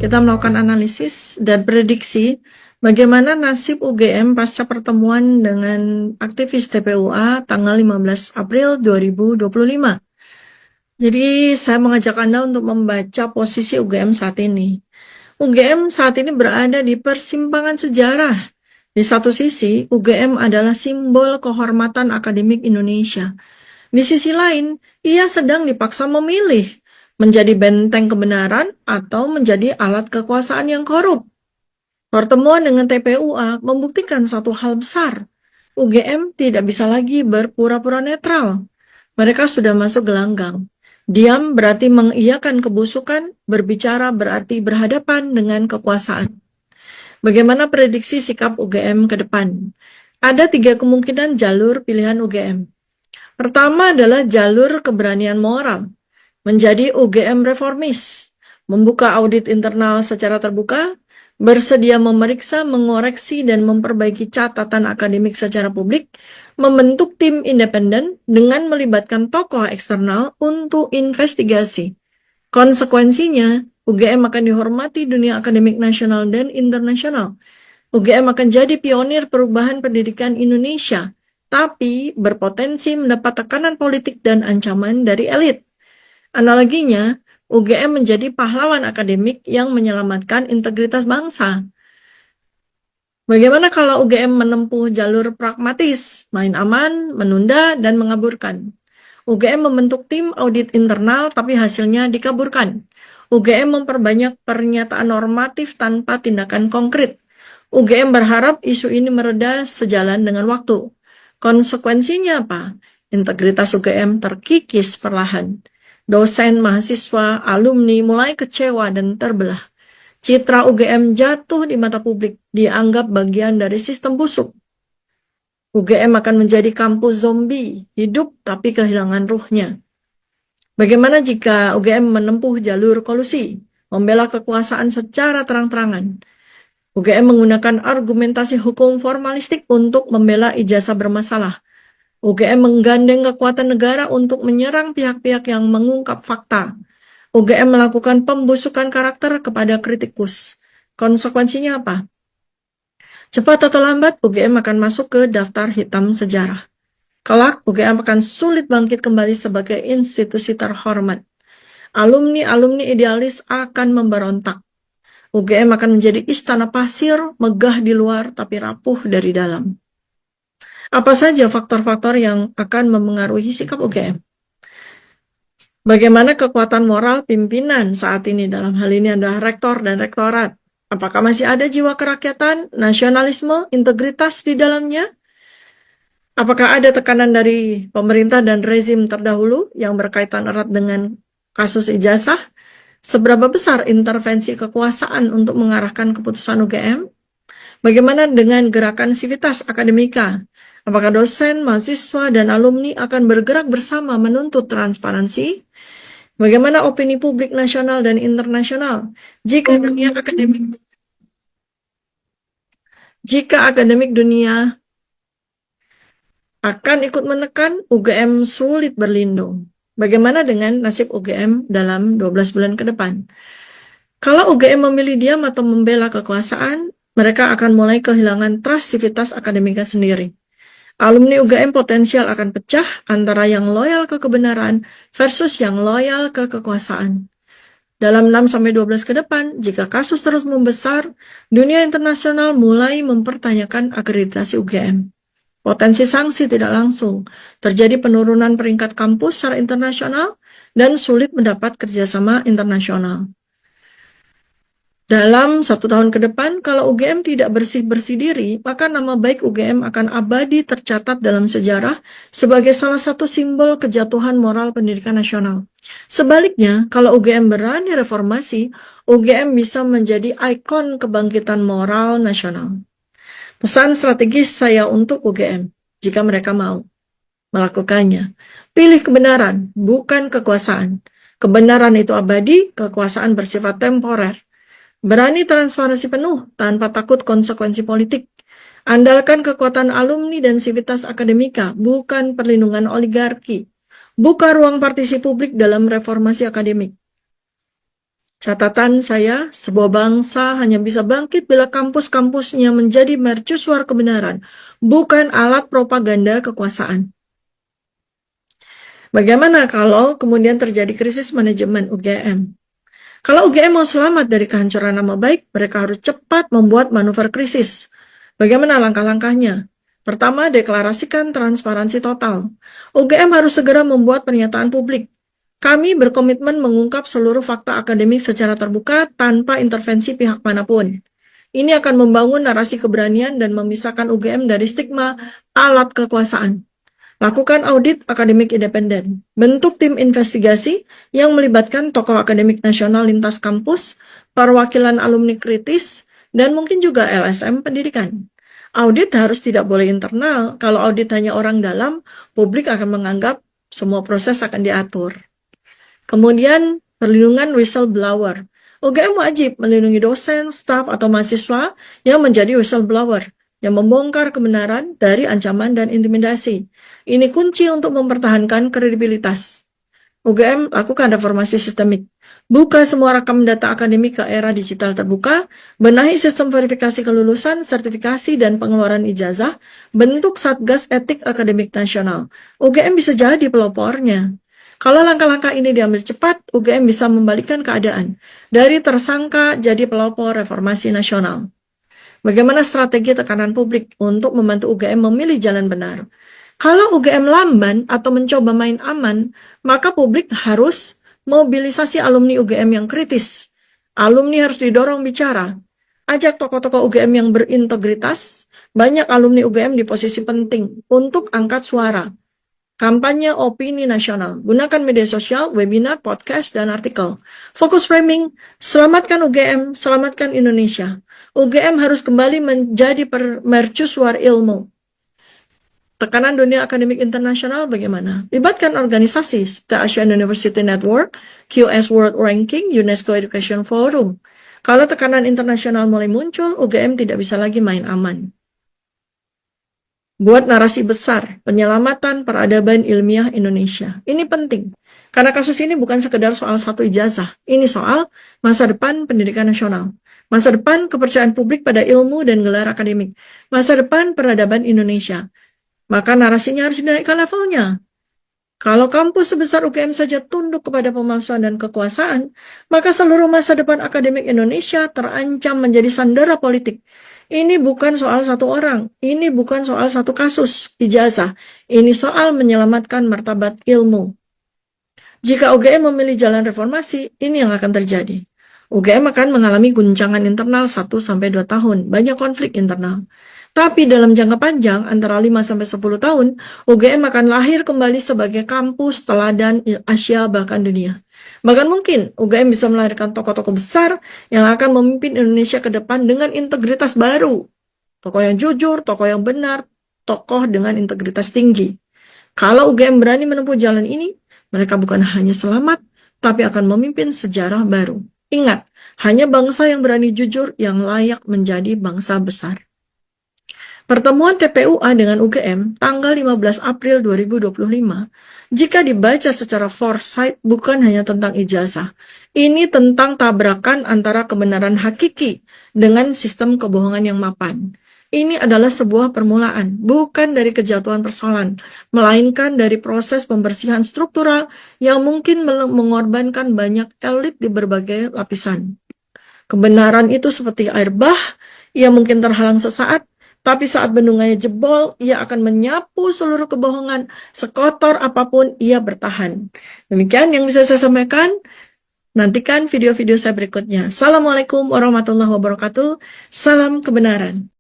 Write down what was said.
Kita melakukan analisis dan prediksi bagaimana nasib UGM pasca pertemuan dengan aktivis TPUA tanggal 15 April 2025. Jadi saya mengajak Anda untuk membaca posisi UGM saat ini. UGM saat ini berada di persimpangan sejarah. Di satu sisi, UGM adalah simbol kehormatan akademik Indonesia. Di sisi lain, ia sedang dipaksa memilih menjadi benteng kebenaran atau menjadi alat kekuasaan yang korup. Pertemuan dengan TPUA membuktikan satu hal besar. UGM tidak bisa lagi berpura-pura netral. Mereka sudah masuk gelanggang. Diam berarti mengiyakan kebusukan, berbicara berarti berhadapan dengan kekuasaan. Bagaimana prediksi sikap UGM ke depan? Ada 3 kemungkinan jalur pilihan UGM. Pertama adalah jalur keberanian moral, menjadi UGM reformis, membuka audit internal secara terbuka, bersedia memeriksa, mengoreksi, dan memperbaiki catatan akademik secara publik, membentuk tim independen dengan melibatkan tokoh eksternal untuk investigasi. Konsekuensinya, UGM akan dihormati dunia akademik nasional dan internasional. UGM akan jadi pionir perubahan pendidikan Indonesia, tapi berpotensi mendapat tekanan politik dan ancaman dari elit. Analoginya, UGM menjadi pahlawan akademik yang menyelamatkan integritas bangsa. Bagaimana kalau UGM menempuh jalur pragmatis, main aman, menunda, dan mengaburkan? UGM membentuk tim audit internal tapi hasilnya dikaburkan. UGM memperbanyak pernyataan normatif tanpa tindakan konkret. UGM berharap isu ini mereda sejalan dengan waktu. Konsekuensinya apa? Integritas UGM terkikis perlahan. Dosen, mahasiswa, alumni mulai kecewa dan terbelah. Citra UGM jatuh di mata publik, dianggap bagian dari sistem busuk. UGM akan menjadi kampus zombie, hidup tapi kehilangan ruhnya. Bagaimana jika UGM menempuh jalur kolusi, membela kekuasaan secara terang-terangan? UGM menggunakan argumentasi hukum formalistik untuk membela ijazah bermasalah. UGM menggandeng kekuatan negara untuk menyerang pihak-pihak yang mengungkap fakta. UGM melakukan pembusukan karakter kepada kritikus. Konsekuensinya apa? Cepat atau lambat, UGM akan masuk ke daftar hitam sejarah. Kelak, UGM akan sulit bangkit kembali sebagai institusi terhormat. Alumni-alumni idealis akan memberontak. UGM akan menjadi istana pasir, megah di luar tapi rapuh dari dalam. Apa saja faktor-faktor yang akan memengaruhi sikap UGM? Bagaimana kekuatan moral pimpinan saat ini, dalam hal ini adalah rektor dan rektorat? Apakah masih ada jiwa kerakyatan, nasionalisme, integritas di dalamnya? Apakah ada tekanan dari pemerintah dan rezim terdahulu yang berkaitan erat dengan kasus ijazah? Seberapa besar intervensi kekuasaan untuk mengarahkan keputusan UGM? Bagaimana dengan gerakan sivitas akademika? Apakah dosen, mahasiswa, dan alumni akan bergerak bersama menuntut transparansi? Bagaimana opini publik nasional dan internasional jika akademik dunia akan ikut menekan, UGM sulit berlindung? Bagaimana dengan nasib UGM dalam 12 bulan ke depan? Kalau UGM memilih diam atau membela kekuasaan, mereka akan mulai kehilangan trust sivitas akademika sendiri. Alumni UGM potensial akan pecah antara yang loyal ke kebenaran versus yang loyal ke kekuasaan. Dalam 6-12 ke depan, jika kasus terus membesar, dunia internasional mulai mempertanyakan akreditasi UGM. Potensi sanksi tidak langsung, terjadi penurunan peringkat kampus secara internasional, dan sulit mendapat kerjasama internasional. Dalam 1 tahun ke depan, kalau UGM tidak bersih-bersih diri, maka nama baik UGM akan abadi tercatat dalam sejarah sebagai salah satu simbol kejatuhan moral pendidikan nasional. Sebaliknya, kalau UGM berani reformasi, UGM bisa menjadi ikon kebangkitan moral nasional. Pesan strategis saya untuk UGM, jika mereka mau melakukannya, pilih kebenaran, bukan kekuasaan. Kebenaran itu abadi, kekuasaan bersifat temporer. Berani transparansi penuh tanpa takut konsekuensi politik. Andalkan kekuatan alumni dan sivitas akademika, bukan perlindungan oligarki. Buka ruang partisi publik dalam reformasi akademik. Catatan saya, sebuah bangsa hanya bisa bangkit bila kampus-kampusnya menjadi mercusuar kebenaran, bukan alat propaganda kekuasaan. Bagaimana kalau kemudian terjadi krisis manajemen UGM? Kalau UGM mau selamat dari kehancuran nama baik, mereka harus cepat membuat manuver krisis. Bagaimana langkah-langkahnya? Pertama, deklarasikan transparansi total. UGM harus segera membuat pernyataan publik. Kami berkomitmen mengungkap seluruh fakta akademik secara terbuka tanpa intervensi pihak manapun. Ini akan membangun narasi keberanian dan memisahkan UGM dari stigma alat kekuasaan. Lakukan audit akademik independen. Bentuk tim investigasi yang melibatkan tokoh akademik nasional lintas kampus, perwakilan alumni kritis, dan mungkin juga LSM pendidikan. Audit harus tidak boleh internal. Kalau audit hanya orang dalam, publik akan menganggap semua proses akan diatur. Kemudian, perlindungan whistleblower. UGM wajib melindungi dosen, staf, atau mahasiswa yang menjadi whistleblower, yang membongkar kebenaran dari ancaman dan intimidasi. Ini kunci untuk mempertahankan kredibilitas. UGM lakukan reformasi sistemik. Buka semua rekam data akademik ke era digital terbuka, benahi sistem verifikasi kelulusan, sertifikasi, dan pengeluaran ijazah, bentuk Satgas Etik Akademik Nasional. UGM bisa jadi pelopornya. Kalau langkah-langkah ini diambil cepat, UGM bisa membalikkan keadaan dari tersangka jadi pelopor reformasi nasional. Bagaimana strategi tekanan publik untuk membantu UGM memilih jalan benar? Kalau UGM lamban atau mencoba main aman, maka publik harus mobilisasi alumni UGM yang kritis. Alumni harus didorong bicara. Ajak tokoh-tokoh UGM yang berintegritas. Banyak alumni UGM di posisi penting untuk angkat suara. Kampanye opini nasional. Gunakan media sosial, webinar, podcast, dan artikel. Fokus framing, selamatkan UGM, selamatkan Indonesia. UGM harus kembali menjadi mercusuar ilmu. Tekanan dunia akademik internasional bagaimana? Libatkan organisasi seperti Asian University Network, QS World Ranking, UNESCO Education Forum. Kalau tekanan internasional mulai muncul, UGM tidak bisa lagi main aman. Buat narasi besar, penyelamatan peradaban ilmiah Indonesia. Ini penting, karena kasus ini bukan sekedar soal satu ijazah. Ini soal masa depan pendidikan nasional. Masa depan kepercayaan publik pada ilmu dan gelar akademik. Masa depan peradaban Indonesia. Maka narasinya harus dinaikkan levelnya. Kalau kampus sebesar UGM saja tunduk kepada pemalsuan dan kekuasaan, maka seluruh masa depan akademik Indonesia terancam menjadi sandera politik. Ini bukan soal satu orang, ini bukan soal satu kasus ijazah, ini soal menyelamatkan martabat ilmu. Jika UGM memilih jalan reformasi, ini yang akan terjadi. UGM akan mengalami guncangan internal 1-2 tahun, banyak konflik internal. Tapi dalam jangka panjang, antara 5-10 tahun, UGM akan lahir kembali sebagai kampus teladan Asia bahkan dunia. Bahkan mungkin UGM bisa melahirkan tokoh-tokoh besar yang akan memimpin Indonesia ke depan dengan integritas baru. Tokoh yang jujur, tokoh yang benar, tokoh dengan integritas tinggi. Kalau UGM berani menempuh jalan ini, mereka bukan hanya selamat, tapi akan memimpin sejarah baru. Ingat, hanya bangsa yang berani jujur yang layak menjadi bangsa besar. Pertemuan TPUA dengan UGM tanggal 15 April 2025, jika dibaca secara foresight bukan hanya tentang ijazah, ini tentang tabrakan antara kebenaran hakiki dengan sistem kebohongan yang mapan. Ini adalah sebuah permulaan, bukan dari kejatuhan persoalan, melainkan dari proses pembersihan struktural yang mungkin mengorbankan banyak elit di berbagai lapisan. Kebenaran itu seperti air bah, ia mungkin terhalang sesaat, tapi saat bendungannya jebol, ia akan menyapu seluruh kebohongan, sekotor apapun ia bertahan. Demikian yang bisa saya sampaikan. Nantikan video-video saya berikutnya. Assalamualaikum warahmatullahi wabarakatuh. Salam kebenaran.